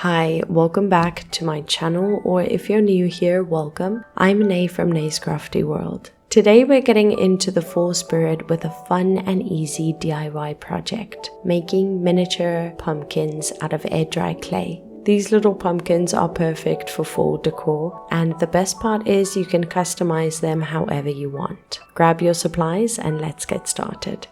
Hi, welcome back to my channel, or if you're new here, welcome. I'm Nay from Nay's Crafty World. Today we're getting into the fall spirit with a fun and easy DIY project, making miniature pumpkins out of air dry clay. These little pumpkins are perfect for fall decor, and the best part is you can customize them however you want. Grab your supplies and let's get started.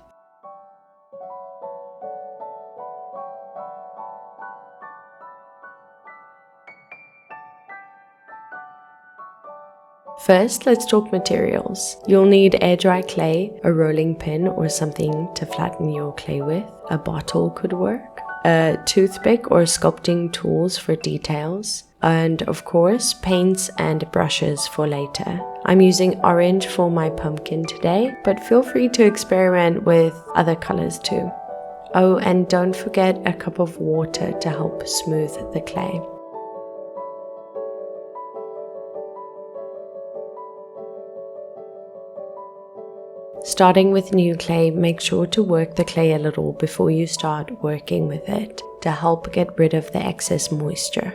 First, let's talk materials. You'll need air dry clay, a rolling pin or something to flatten your clay with. A bottle could work. A toothpick or sculpting tools for details. And of course, paints and brushes for later. I'm using orange for my pumpkin today, but feel free to experiment with other colors too. Oh, and don't forget a cup of water to help smooth the clay. Starting with new clay, make sure to work the clay a little before you start working with it to help get rid of the excess moisture.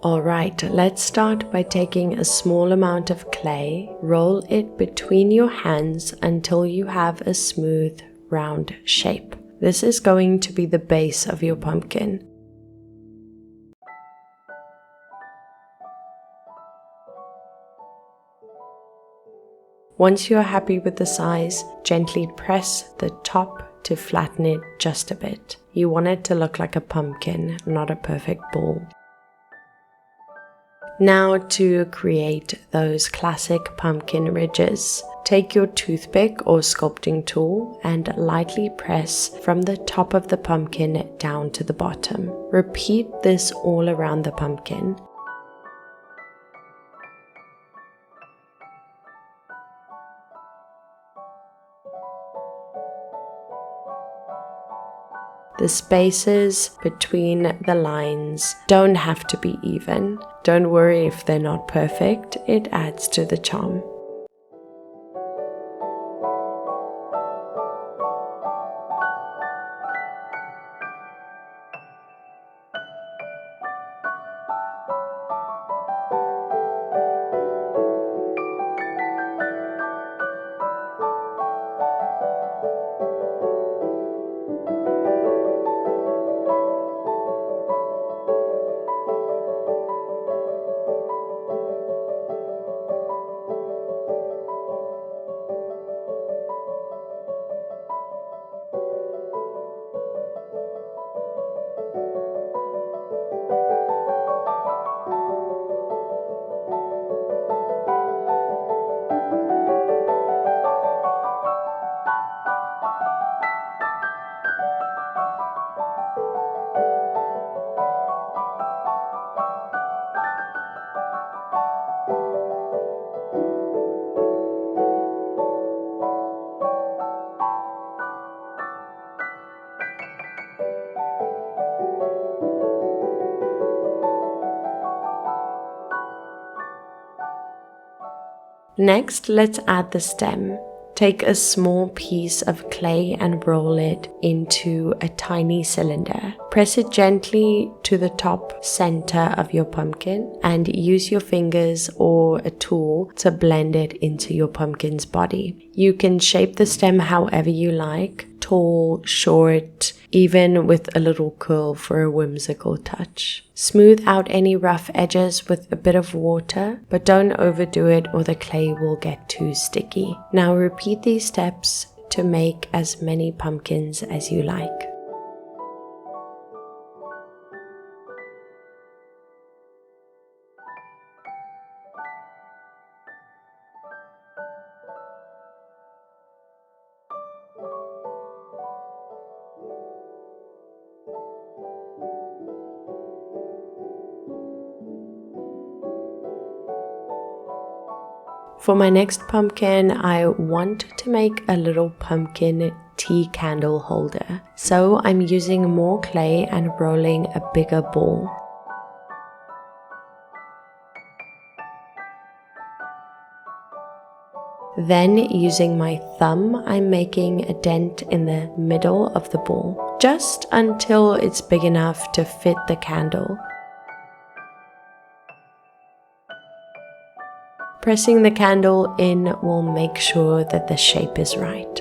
Alright, let's start by taking a small amount of clay, roll it between your hands until you have a smooth, round shape. This is going to be the base of your pumpkin. Once you are happy with the size, gently press the top to flatten it just a bit. You want it to look like a pumpkin, not a perfect ball. Now to create those classic pumpkin ridges. Take your toothpick or sculpting tool and lightly press from the top of the pumpkin down to the bottom. Repeat this all around the pumpkin. The spaces between the lines don't have to be even. Don't worry if they're not perfect, it adds to the charm. Next, let's add the stem. Take a small piece of clay and roll it into a tiny cylinder. Press it gently to the top center of your pumpkin and use your fingers or a tool to blend it into your pumpkin's body. You can shape the stem however you like, tall, short, even with a little curl for a whimsical touch. Smooth out any rough edges with a bit of water, but don't overdo it or the clay will get too sticky. Now repeat these steps to make as many pumpkins as you like. For my next pumpkin, I want to make a little pumpkin tea candle holder. So I'm using more clay and rolling a bigger ball. Then using my thumb, I'm making a dent in the middle of the ball, just until it's big enough to fit the candle. Pressing the candle in will make sure that the shape is right.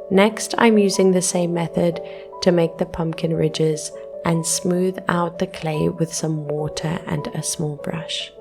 Next, I'm using the same method to make the pumpkin ridges and smooth out the clay with some water and a small brush.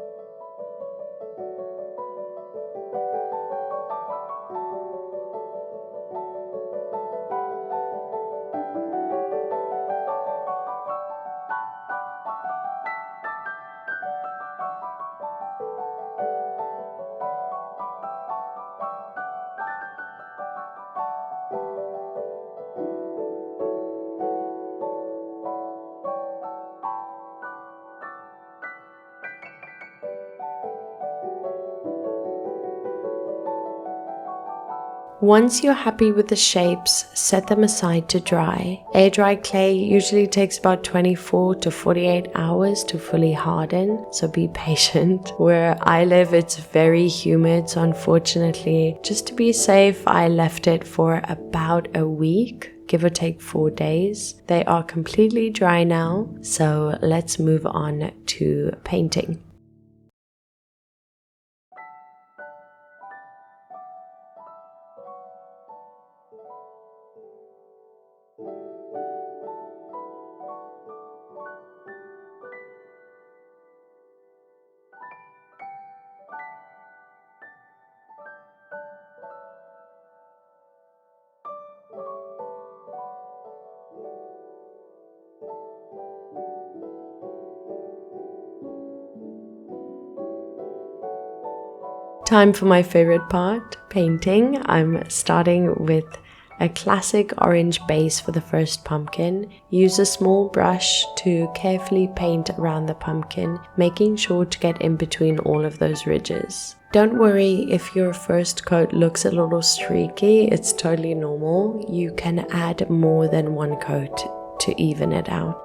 Once you're happy with the shapes, set them aside to dry. Air dry clay usually takes about 24 to 48 hours to fully harden, so be patient. Where I live, it's very humid, so unfortunately, just to be safe, I left it for about a week, give or take 4 days. They are completely dry now, so let's move on to painting. Time for my favorite part, painting. I'm starting with a classic orange base for the first pumpkin. Use a small brush to carefully paint around the pumpkin, making sure to get in between all of those ridges. Don't worry if your first coat looks a little streaky, it's totally normal. You can add more than one coat to even it out.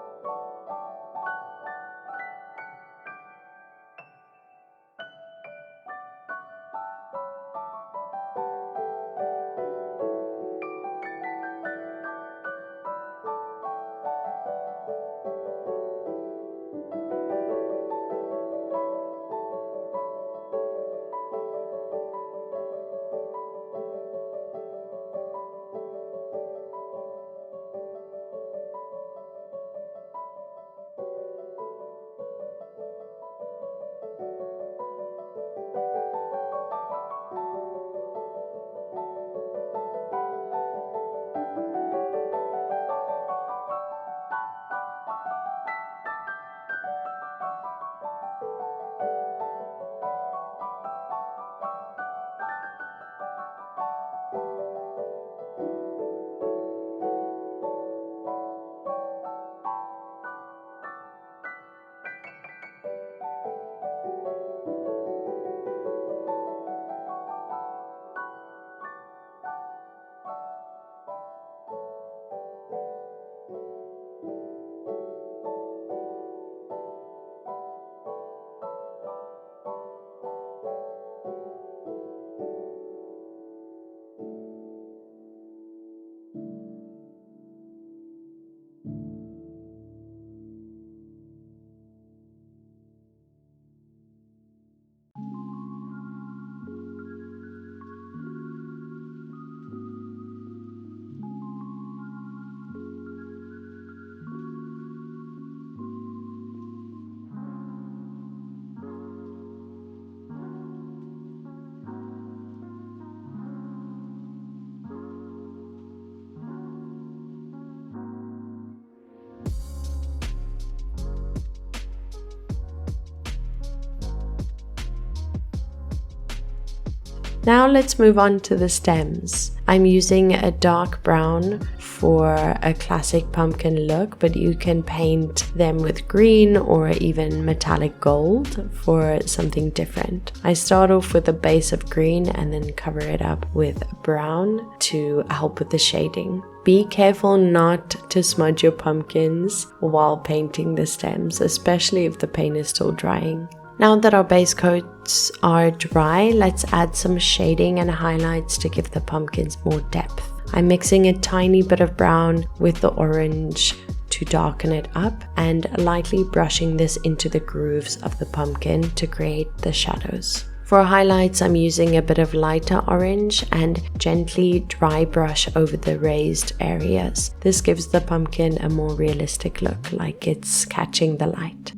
Now let's move on to the stems. I'm using a dark brown for a classic pumpkin look, but you can paint them with green or even metallic gold for something different. I start off with a base of green and then cover it up with brown to help with the shading. Be careful not to smudge your pumpkins while painting the stems, especially if the paint is still drying. Now that our base coats are dry, let's add some shading and highlights to give the pumpkins more depth. I'm mixing a tiny bit of brown with the orange to darken it up and lightly brushing this into the grooves of the pumpkin to create the shadows. For highlights, I'm using a bit of lighter orange and gently dry brush over the raised areas. This gives the pumpkin a more realistic look, like it's catching the light.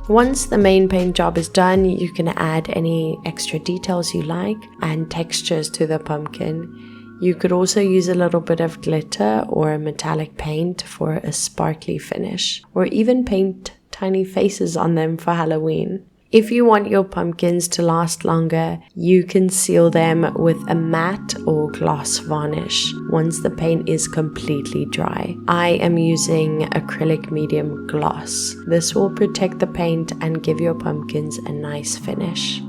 Once the main paint job is done, you can add any extra details you like and textures to the pumpkin. You could also use a little bit of glitter or metallic paint for a sparkly finish, or even paint tiny faces on them for Halloween. If you want your pumpkins to last longer, you can seal them with a matte or gloss varnish once the paint is completely dry. I am using acrylic medium gloss. This will protect the paint and give your pumpkins a nice finish.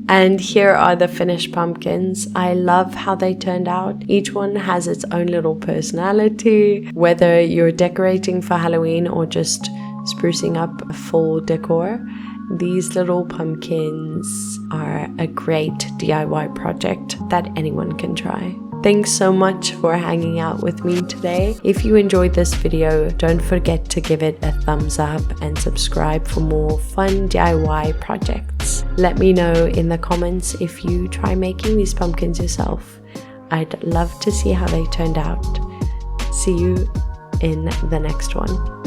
And here are the finished pumpkins. I love how they turned out. Each one has its own little personality. Whether you're decorating for Halloween or just sprucing up a full decor, these little pumpkins are a great DIY project that anyone can try. Thanks so much for hanging out with me today. If you enjoyed this video, don't forget to give it a thumbs up and subscribe for more fun DIY projects. Let me know in the comments if you try making these pumpkins yourself. I'd love to see how they turned out. See you in the next one.